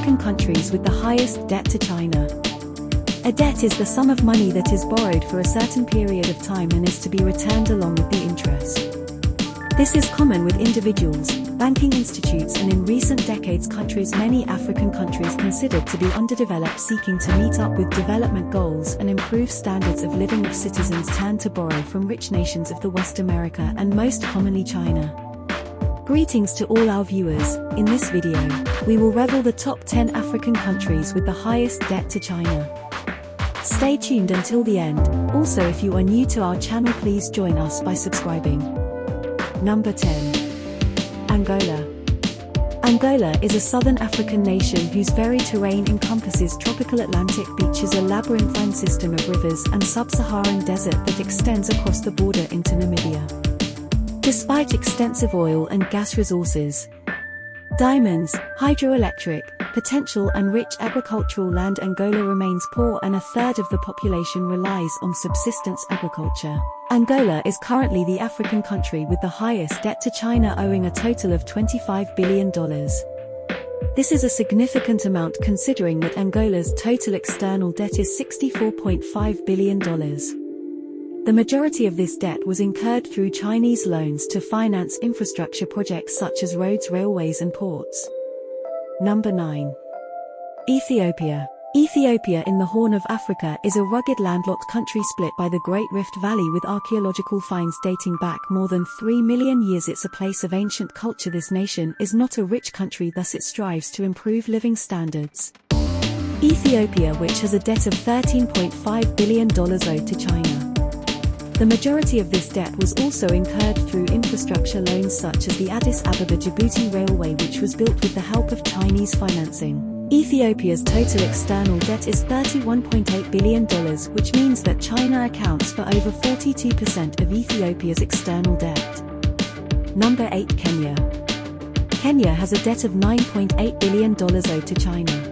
African countries with the highest debt to China. A debt is the sum of money that is borrowed for a certain period of time and is to be returned along with the interest. This is common with individuals, banking institutes, and in recent decades many African countries considered to be underdeveloped seeking to meet up with development goals and improve standards of living of citizens turn to borrow from rich nations of the West America and most commonly China. Greetings to all our viewers. In this video, we will reveal the top 10 African countries with the highest debt to China. Stay tuned until the end. Also, if you are new to our channel, please join us by subscribing. Number 10. Angola. Angola is a southern African nation whose varied terrain encompasses tropical Atlantic beaches, a labyrinthine system of rivers, and sub-Saharan desert that extends across the border into Namibia. Despite extensive oil and gas resources, diamonds, hydroelectric potential and rich agricultural land, Angola remains poor and a third of the population relies on subsistence agriculture. Angola is currently the African country with the highest debt to China, owing a total of $25 billion. This is a significant amount considering that Angola's total external debt is $64.5 billion. The majority of this debt was incurred through Chinese loans to finance infrastructure projects such as roads, railways, and ports. Number 9. Ethiopia. Ethiopia in the Horn of Africa is a rugged landlocked country split by the Great Rift Valley with archaeological finds dating back more than 3 million years. It's a place of ancient culture. This nation is not a rich country, thus it strives to improve living standards. Ethiopia, which has a debt of $13.5 billion owed to China. The majority of this debt was also incurred through infrastructure loans such as the Addis Ababa-Djibouti Railway, which was built with the help of Chinese financing. Ethiopia's total external debt is $31.8 billion, which means that China accounts for over 42% of Ethiopia's external debt. Number 8. Kenya. Kenya has a debt of $9.8 billion owed to China.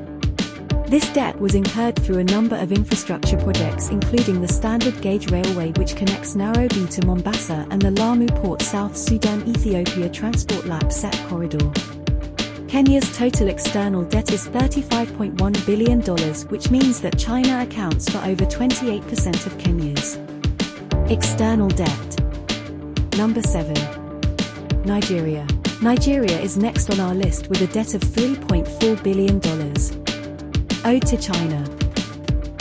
This debt was incurred through a number of infrastructure projects, including the Standard Gauge Railway, which connects Nairobi to Mombasa, and the Lamu Port South Sudan-Ethiopia Transport Lap-Set Corridor. Kenya's total external debt is $35.1 billion, which means that China accounts for over 28% of Kenya's external debt. Number 7. Nigeria. Nigeria is next on our list with a debt of $3.4 billion. Owed to China.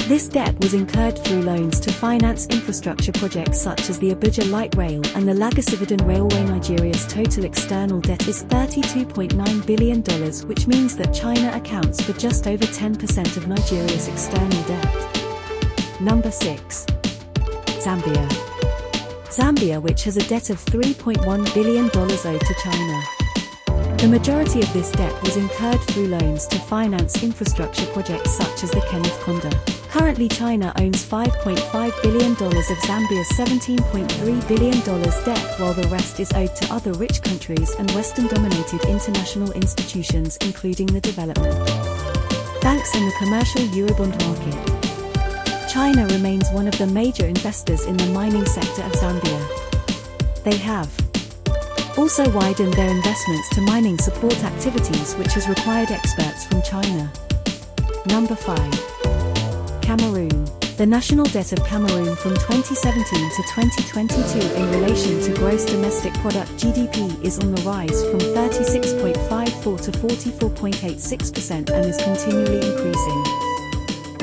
This debt was incurred through loans to finance infrastructure projects such as the Abuja Light Rail and the Lagos-Ibadan Railway. Nigeria's total external debt is $32.9 billion, which means that China accounts for just over 10% of Nigeria's external debt. Number 6. Zambia. Zambia, which has a debt of $3.1 billion owed to China. The majority of this debt was incurred through loans to finance infrastructure projects such as the Kenneth Conda. Currently, China owns $5.5 billion of Zambia's $17.3 billion debt, while the rest is owed to other rich countries and Western-dominated international institutions, including the development banks and the commercial Eurobond market. China remains one of the major investors in the mining sector of Zambia. They have also widened their investments to mining support activities, which has required experts from China. Number 5. Cameroon. The national debt of Cameroon from 2017 to 2022 in relation to gross domestic product (GDP) is on the rise from 36.54% to 44.86% and is continually increasing.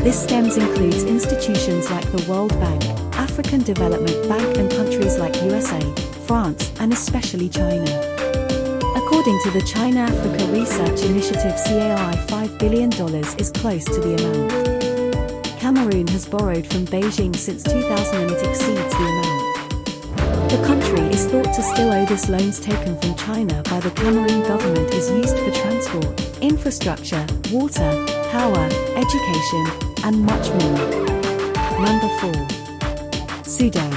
This stems includes institutions like the World Bank, African Development Bank, and countries like USA, France, and especially China. According to the China-Africa Research Initiative, CAI $5 billion is close to the amount. Cameroon has borrowed from Beijing since 2000 and it exceeds the amount. The country is thought to still owe this. Loans taken from China by the Cameroon government is used for transport, infrastructure, water, power, education, and much more. Number 4. Sudan.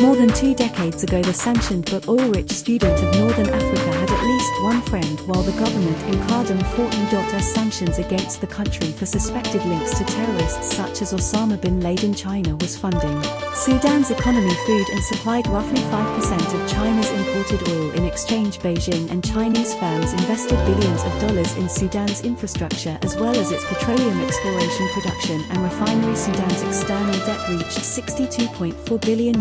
More than 2 decades ago, the sanctioned but oil-rich student of Northern Africa had at least one friend, while the government in Khartoum fought U.S. sanctions against the country for suspected links to terrorists such as Osama bin Laden. China was funding Sudan's economy, food, and supplied roughly 5% of China's imported oil. In exchange, Beijing and Chinese firms invested billions of dollars in Sudan's infrastructure as well as its petroleum exploration, production, and refinery. Sudan's external debt reached $62.4 billion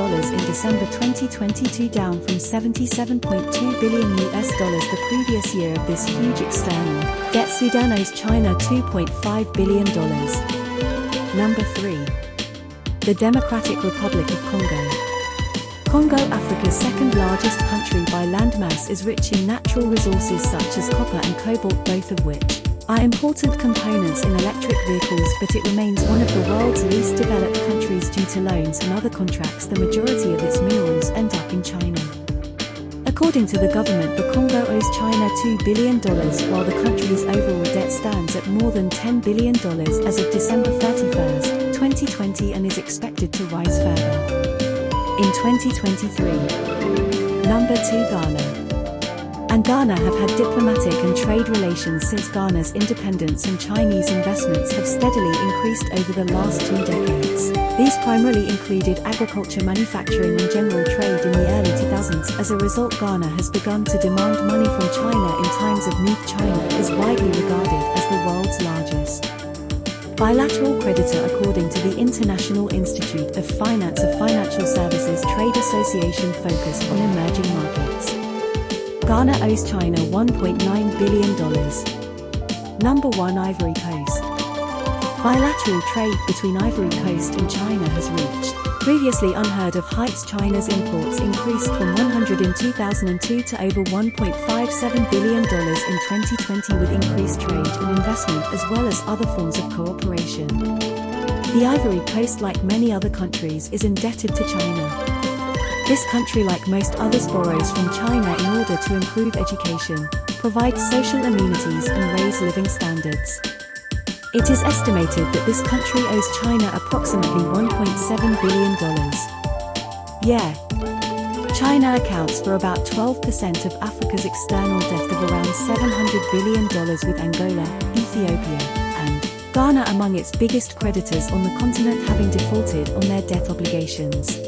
in December 2022, down from $77.2 billion the previous year. Of this huge external debt, Sudan owes China $2.5 billion. Number 3. The Democratic Republic of Congo. Congo, Africa's second largest country by landmass, is rich in natural resources such as copper and cobalt, both of which are important components in electric vehicles, but it remains one of the world's least developed countries due to loans and other contracts. The majority of its minerals end up in China. According to the government, the Congo owes China $2 billion, while the country's overall debt stands at more than $10 billion as of December 31, 2020, and is expected to rise further in 2023. Number 2. Ghana. And Ghana have had diplomatic and trade relations since Ghana's independence, and Chinese investments have steadily increased over the last 2 decades. These primarily included agriculture, manufacturing, and general trade in the early 2000s. As a result, Ghana has begun to demand money from China in times of need. China is widely regarded as the world's largest bilateral creditor, according to the International Institute of Finance, a financial services trade association focused on emerging markets. Ghana owes China $1.9 billion. Number 1. Ivory Coast. Bilateral trade between Ivory Coast and China has reached previously unheard of heights. China's imports increased from 100 in 2002 to over $1.57 billion in 2020, with increased trade and investment as well as other forms of cooperation. The Ivory Coast, like many other countries, is indebted to China. This country, like most others, borrows from China in order to improve education, provide social amenities, and raise living standards. It is estimated that this country owes China approximately $1.7 billion. China accounts for about 12% of Africa's external debt of around $700 billion, with Angola, Ethiopia, and Ghana among its biggest creditors on the continent, having defaulted on their debt obligations.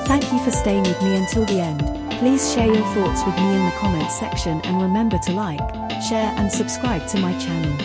Thank you for staying with me until the end. Please share your thoughts with me in the comments section, and remember to like, share, and subscribe to my channel.